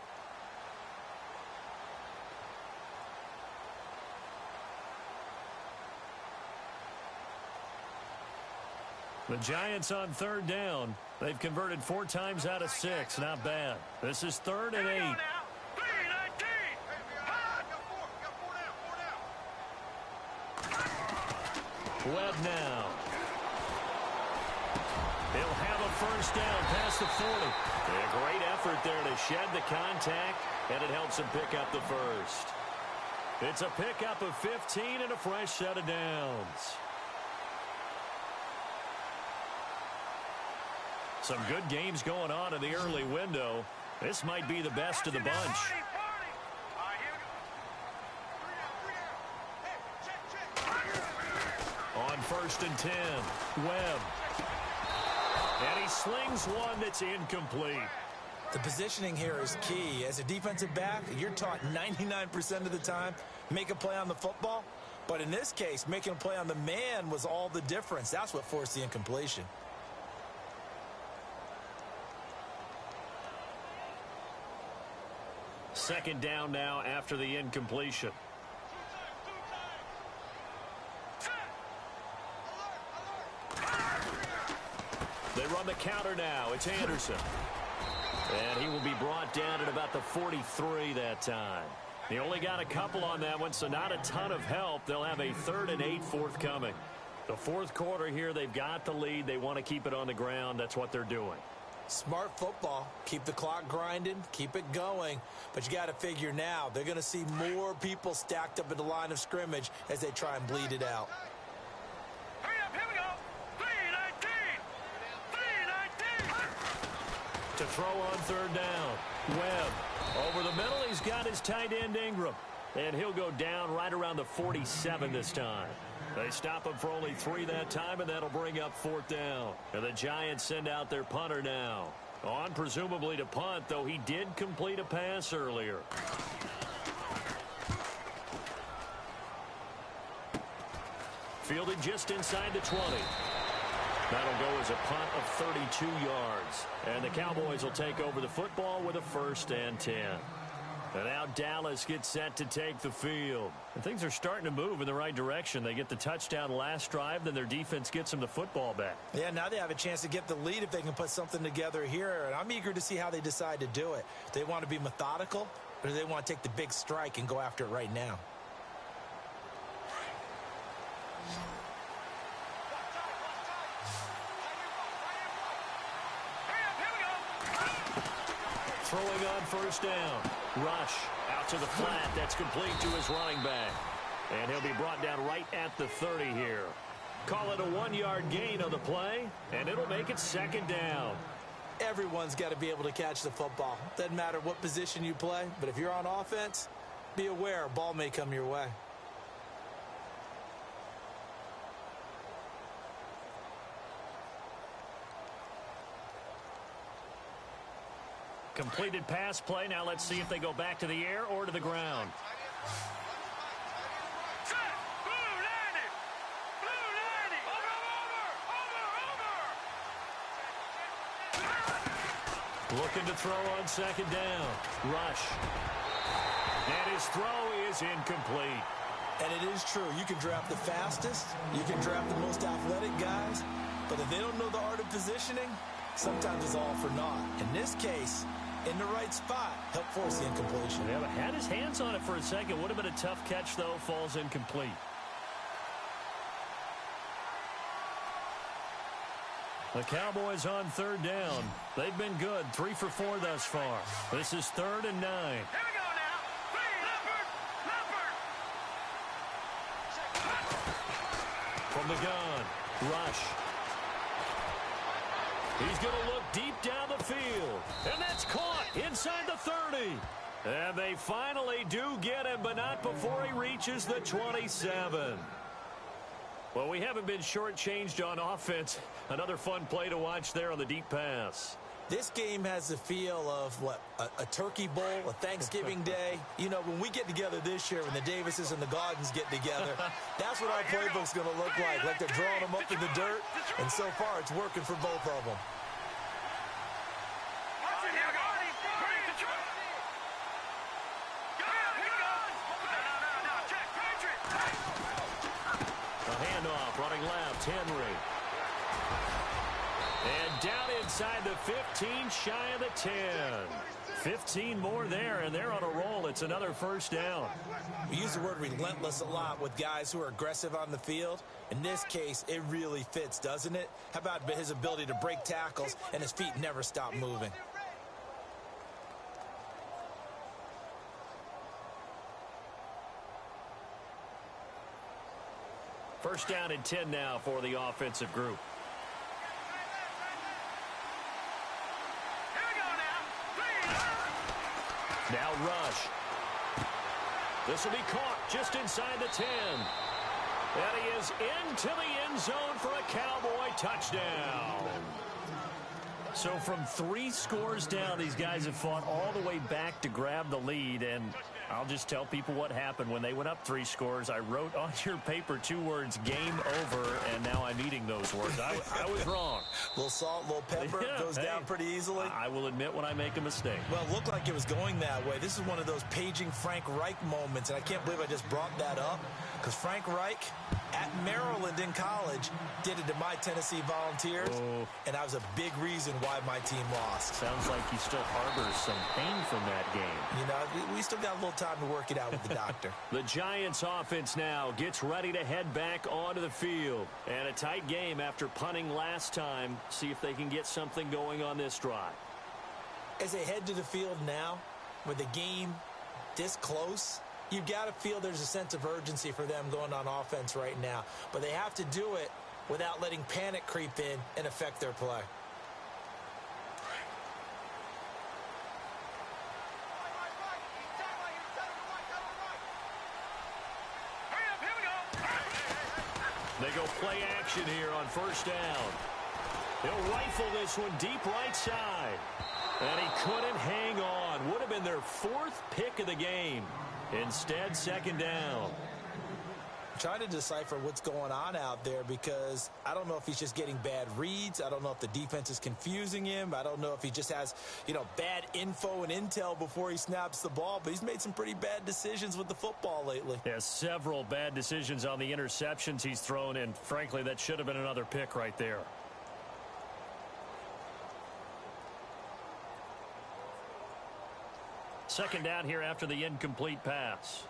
Speaker 2: The Giants on 3rd down. They've converted 4 times out of 6. Not bad. This is 3rd and 8.
Speaker 4: Green 19!
Speaker 2: Webb now. He'll have a 1st down past the 40. A great effort there to shed the contact, and it helps him pick up the 1st. It's a pickup of 15 and a fresh set of downs. Some good games going on in the early window. This might be the best of the bunch. On 1st and 10, Webb. And he slings one that's incomplete.
Speaker 3: The positioning here is key. As a defensive back, you're taught 99% of the time, make a play on the football. But in this case, making a play on the man was all the difference. That's what forced the incompletion.
Speaker 2: Second down now after the incompletion. They run the counter now. It's Anderson. And he will be brought down at about the 43 that time. He only got a couple on that one, so not a ton of help. They'll have a 3rd and 8 forthcoming. The 4th quarter here, they've got the lead. They want to keep it on the ground. That's what they're doing.
Speaker 3: Smart football. Keep the clock grinding. Keep it going. But you got to figure now, they're going to see more people stacked up at the line of scrimmage as they try and bleed it out.
Speaker 4: Hurry up, here we go. 3-19. 3-19.
Speaker 2: To throw on 3rd down. Webb. Over the middle, he's got his tight end Ingram. And he'll go down right around the 47 this time. They stop him for only 3 that time, and that'll bring up 4th down. And the Giants send out their punter now. On presumably to punt, though he did complete a pass earlier. Fielded just inside the 20. That'll go as a punt of 32 yards. And the Cowboys will take over the football with a 1st and 10. And now Dallas gets set to take the field. And things are starting to move in the right direction. They get the touchdown last drive, then their defense gets them the football back.
Speaker 3: Yeah, now they have a chance to get the lead if they can put something together here. And I'm eager to see how they decide to do it. Do they want to be methodical, or do they want to take the big strike and go after it right now?
Speaker 2: Throwing on 1st down. Rush out to the flat. That's complete to his running back. And he'll be brought down right at the 30 here. Call it a 1-yard gain on the play, and it'll make it 2nd down.
Speaker 3: Everyone's got to be able to catch the football. Doesn't matter what position you play, but if you're on offense, be aware a ball may come your way.
Speaker 2: Completed pass play. Now let's see if they go back to the air or to the ground.
Speaker 4: Set. Blue 90. Blue 90. Over.
Speaker 2: Looking to throw on second down. Rush. And his throw is incomplete.
Speaker 3: And it is true. You can draft the fastest. You can draft the most athletic guys. But if they don't know the art of positioning, sometimes it's all for naught. In this case, in the right spot, helped force the incompletion.
Speaker 2: Yeah, but had his hands on it for a second. Would have been a tough catch, though. Falls incomplete. The Cowboys on third down. They've been good. 3 for 4 thus far. This is 3rd and 9.
Speaker 4: Here we go now. Leopard.
Speaker 2: From the gun, Rush. He's going to look deep down the field. And that's caught inside the 30. And they finally do get him, but not before he reaches the 27. Well, we haven't been shortchanged on offense. Another fun play to watch there on the deep pass.
Speaker 3: This game has the feel of, what, a turkey bowl, a Thanksgiving day. You know, when we get together this year, when the Davises and the Gaudens get together, that's what our playbook's going to look like they're drawing them up in the dirt. And so far, it's working for both of them.
Speaker 2: Running left, Henry. And down inside the 15, shy of the 10. 15 more there, and they're on a roll. It's another first down.
Speaker 3: We use the word relentless a lot with guys who are aggressive on the field. In this case, it really fits, doesn't it? How about his ability to break tackles and his feet never stop moving?
Speaker 2: First down and 10 now for the offensive group.
Speaker 4: Here we go now.
Speaker 2: Now Rush. This will be caught just inside the 10. And he is into the end zone for a Cowboy touchdown. So from 3 scores down, these guys have fought all the way back to grab the lead. And I'll just tell people what happened when they went up 3 scores. I wrote on your paper 2 words, game over, and now I'm eating those words. I was wrong.
Speaker 3: A little salt, a little pepper, goes down pretty easily.
Speaker 2: I will admit when I make a mistake.
Speaker 3: Well, it looked like it was going that way. This is one of those paging Frank Reich moments, and I can't believe I just brought that up, because Frank Reich at Maryland in college did it to my Tennessee Volunteers, and that was a big reason why my team lost.
Speaker 2: Sounds like he still harbors some pain from that game.
Speaker 3: You know, we still got a little time to work it out with the doctor.
Speaker 2: The Giants offense now gets ready to head back onto the field. And a tight game after punting last time. See if they can get something going on this drive.
Speaker 3: As they head to the field now, with the game this close, you've got to feel there's a sense of urgency for them going on offense right now. But they have to do it without letting panic creep in and affect their play.
Speaker 2: They go play action here on first down. He'll rifle this one deep right side. And he couldn't hang on. Would have been their 4th pick of the game. Instead, second down.
Speaker 3: I'm trying to decipher what's going on out there, because I don't know if he's just getting bad reads. I don't know if the defense is confusing him. I don't know if he just has, bad info and intel before he snaps the ball. But he's made some pretty bad decisions with the football lately.
Speaker 2: Yeah, several bad decisions on the interceptions he's thrown in. Frankly, that should have been another pick right there. Second down here after the incomplete pass.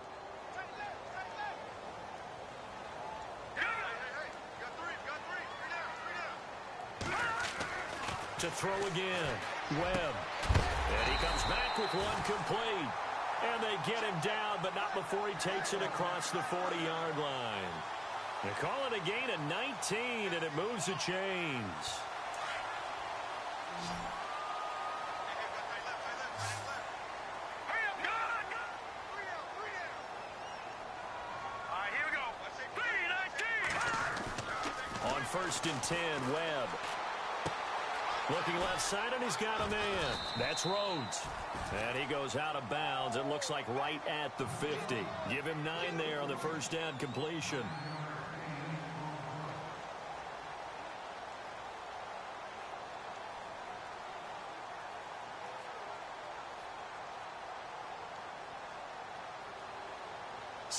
Speaker 2: To throw again. Webb. And he comes back with one complete. And they get him down, but not before he takes it across the 40-yard line. They call it a gain of 19, and it moves the chains. On 1st and 10, Webb. Looking left side, and he's got a man. That's Rhodes. And he goes out of bounds. It looks like right at the 50. Give him 9 there on the first down completion.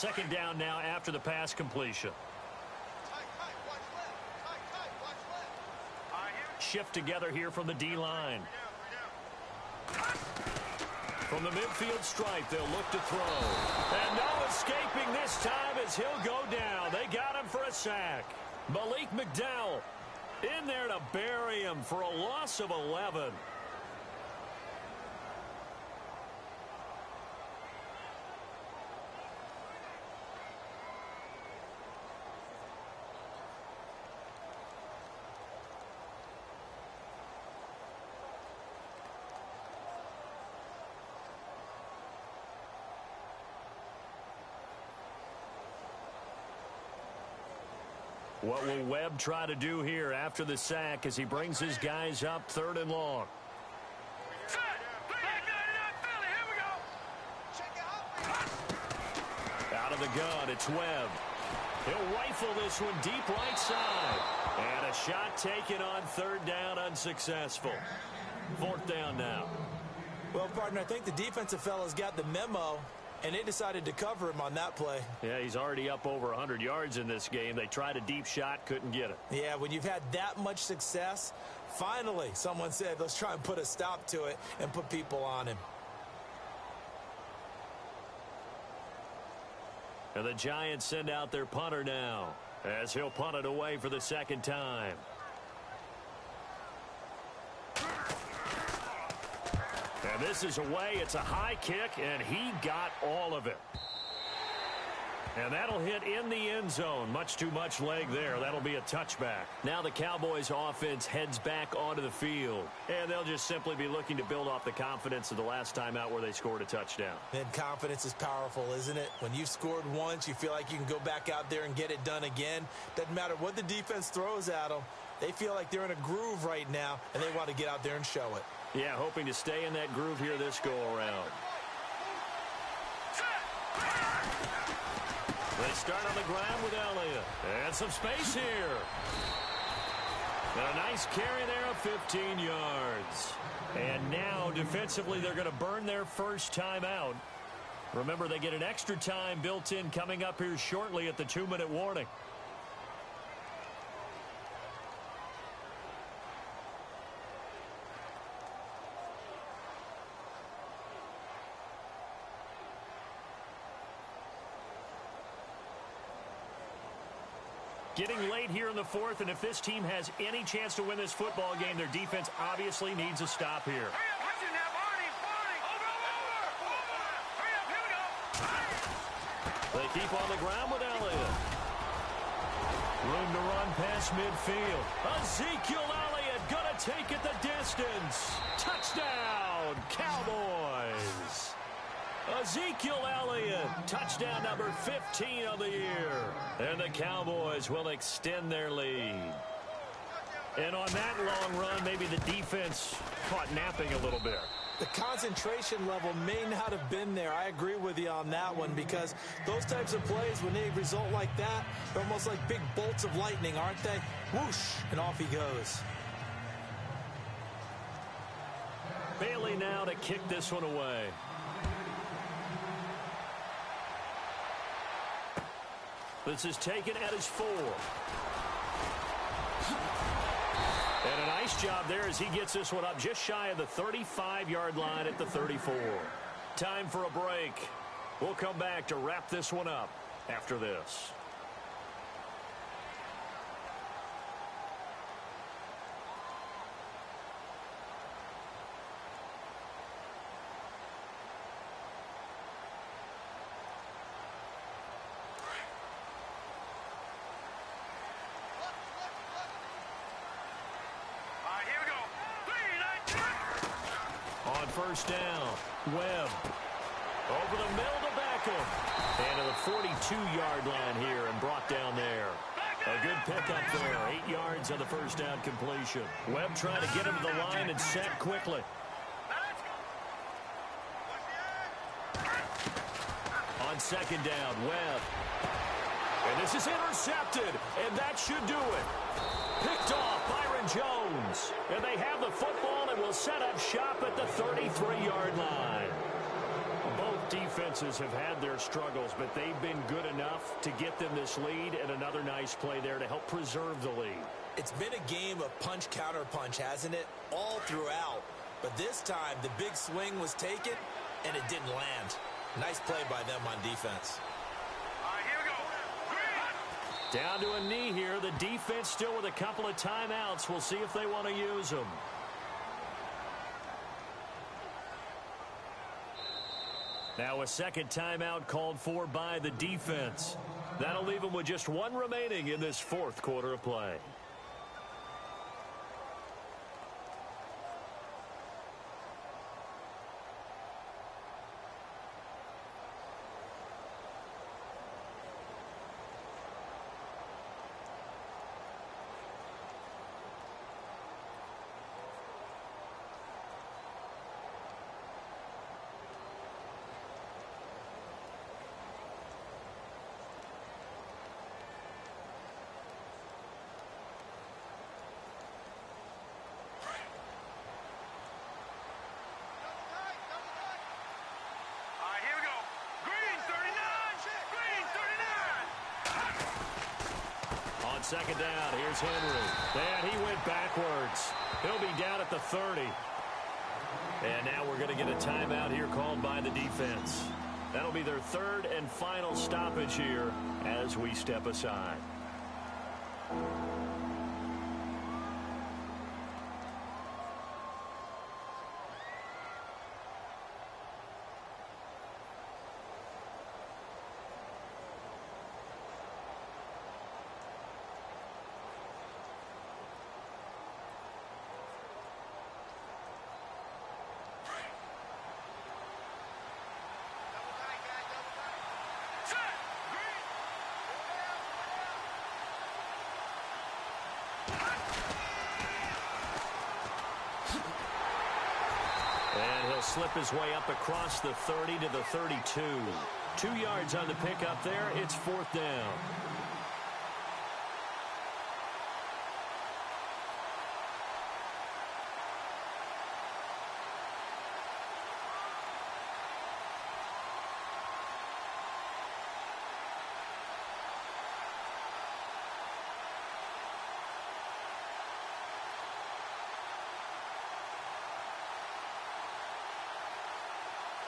Speaker 2: second down now after the pass completion. Shift together here from the D-line. From the midfield stripe, they'll look to throw. And no escaping this time as he'll go down. They got him for a sack. Malik McDowell in there to bury him for a loss of 11. What will Webb try to do here after the sack as he brings his guys up 3rd and long? Out of the gun, it's Webb. He'll rifle this one deep right side. And a shot taken on 3rd down, unsuccessful. 4th down now.
Speaker 3: Well, partner, I think the defensive fellas got the memo, and they decided to cover him on that play.
Speaker 2: Yeah, he's already up over 100 yards in this game. They tried a deep shot, couldn't get it.
Speaker 3: Yeah, when you've had that much success, finally someone said, let's try and put a stop to it and put people on him.
Speaker 2: And the Giants send out their punter now as he'll punt it away for the second time. And this is away. It's a high kick, and he got all of it. And that'll hit in the end zone. Much too much leg there. That'll be a touchback. Now the Cowboys offense heads back onto the field. And they'll just simply be looking to build off the confidence of the last time out where they scored a touchdown.
Speaker 3: And confidence is powerful, isn't it? When you've scored once, you feel like you can go back out there and get it done again. Doesn't matter what the defense throws at them. They feel like they're in a groove right now, and they want to get out there and show it.
Speaker 2: Yeah, hoping to stay in that groove here this go-around. They start on the ground with Elliott. And some space here. And a nice carry there of 15 yards. And now, defensively, they're going to burn their first time out. Remember, they get an extra time built in coming up here shortly at the 2-minute warning. Getting late here in the 4th, and if this team has any chance to win this football game, their defense obviously needs a stop here. They keep on the ground with Elliott. Room to run past midfield. Ezekiel Elliott gonna take it the distance. Touchdown, Cowboys. Ezekiel Elliott, touchdown number 15 of the year. And the Cowboys will extend their lead. And on that long run, maybe the defense caught napping a little bit.
Speaker 3: The concentration level may not have been there. I agree with you on that one, because those types of plays, when they result like that, they're almost like big bolts of lightning, aren't they? Whoosh, and off he goes.
Speaker 2: Bailey now to kick this one away. This is taken at his 4. And a nice job there as he gets this one up just shy of the 35-yard line at the 34. Time for a break. We'll come back to wrap this one up after this. First down, Webb. Over the middle to Beckham. And to the 42-yard line here and brought down there. A good pickup there. 8 yards on the first down completion. Webb trying to get him to the line and set quickly. On second down, Webb. And this is intercepted. And that should do it. Picked off Byron Jones. And they have the football and will set up shop at the 33-yard line. Both defenses have had their struggles, but they've been good enough to get them this lead, and another nice play there to help preserve the lead.
Speaker 3: It's been a game of punch-counter-punch, hasn't it? All throughout. But this time, the big swing was taken, and it didn't land. Nice play by them on defense.
Speaker 4: All right, here we go.
Speaker 2: Down to a knee here. The defense still with a couple of timeouts. We'll see if they want to use them. Now a second timeout called for by the defense. That'll leave them with just one remaining in this fourth quarter of play.
Speaker 4: All right, here we go. Green 39. Green 39.
Speaker 2: On second down, here's Henry. And he went backwards. He'll be down at the 30. And now we're going to get a timeout here called by the defense. That'll be their third and final stoppage here as we step aside. And he'll slip his way up across the 30 to the 32. 2 yards on the pickup there. It's fourth down.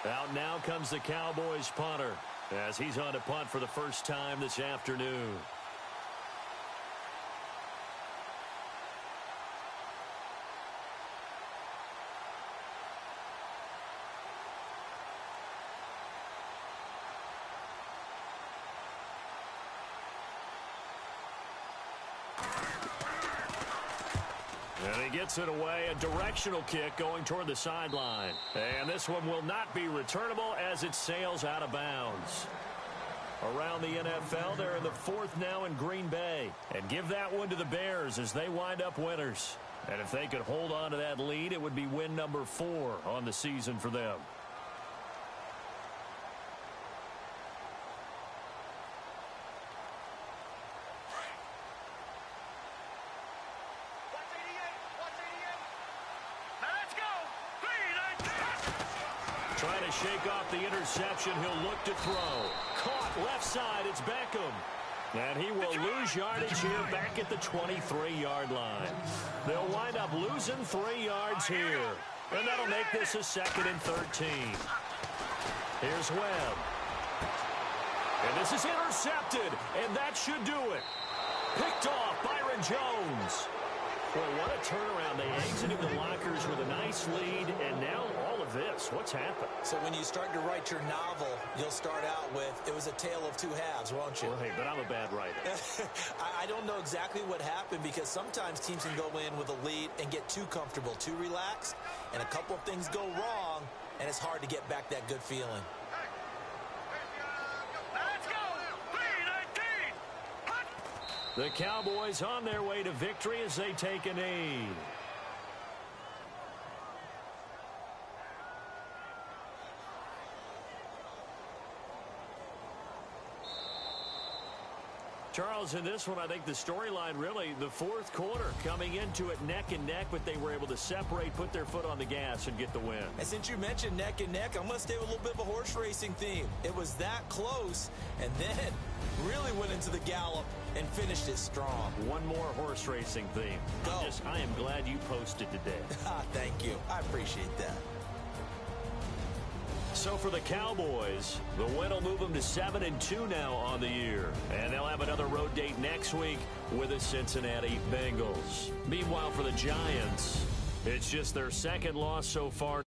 Speaker 2: Out now comes the Cowboys punter as he's on to punt for the first time this afternoon. And he gets it away, a directional kick going toward the sideline. And this one will not be returnable as it sails out of bounds. Around the NFL, they're in the fourth now in Green Bay. And give that one to the Bears as they wind up winners. And if they could hold on to that lead, it would be win number 4 on the season for them. Trying to shake off the interception. He'll look to throw. Caught left side. It's Beckham. And he will lose yardage here back at the 23-yard line. They'll wind up losing 3 yards here. And that'll make this a 2nd and 13. Here's Webb. And this is intercepted. And that should do it. Picked off Byron Jones. Boy, what a turnaround. They exited the lockers with a nice lead, and now all of this. What's happened?
Speaker 3: So when you start to write your novel, you'll start out with, it was a tale of two halves, won't you?
Speaker 2: Well, hey, but I'm a bad writer.
Speaker 3: I don't know exactly what happened because sometimes teams can go in with a lead and get too comfortable, too relaxed, and a couple of things go wrong, and it's hard to get back that good feeling.
Speaker 4: Let's go. 3-19. Hut.
Speaker 2: The Cowboys on their way to victory as they take a knee. Charles, in this one, I think the storyline really, the fourth quarter, coming into it neck and neck, but they were able to separate, put their foot on the gas, and get the win.
Speaker 3: And since you mentioned neck and neck, I'm going to stay with a little bit of a horse racing theme. It was that close, and then really went into the gallop and finished it strong.
Speaker 2: One more horse racing theme.
Speaker 3: Go.
Speaker 2: I am glad you posted today.
Speaker 3: Thank you. I appreciate that.
Speaker 2: So for the Cowboys, the win will move them to 7-2 now on the year. And they'll have another road date next week with the Cincinnati Bengals. Meanwhile, for the Giants, it's just their second loss so far.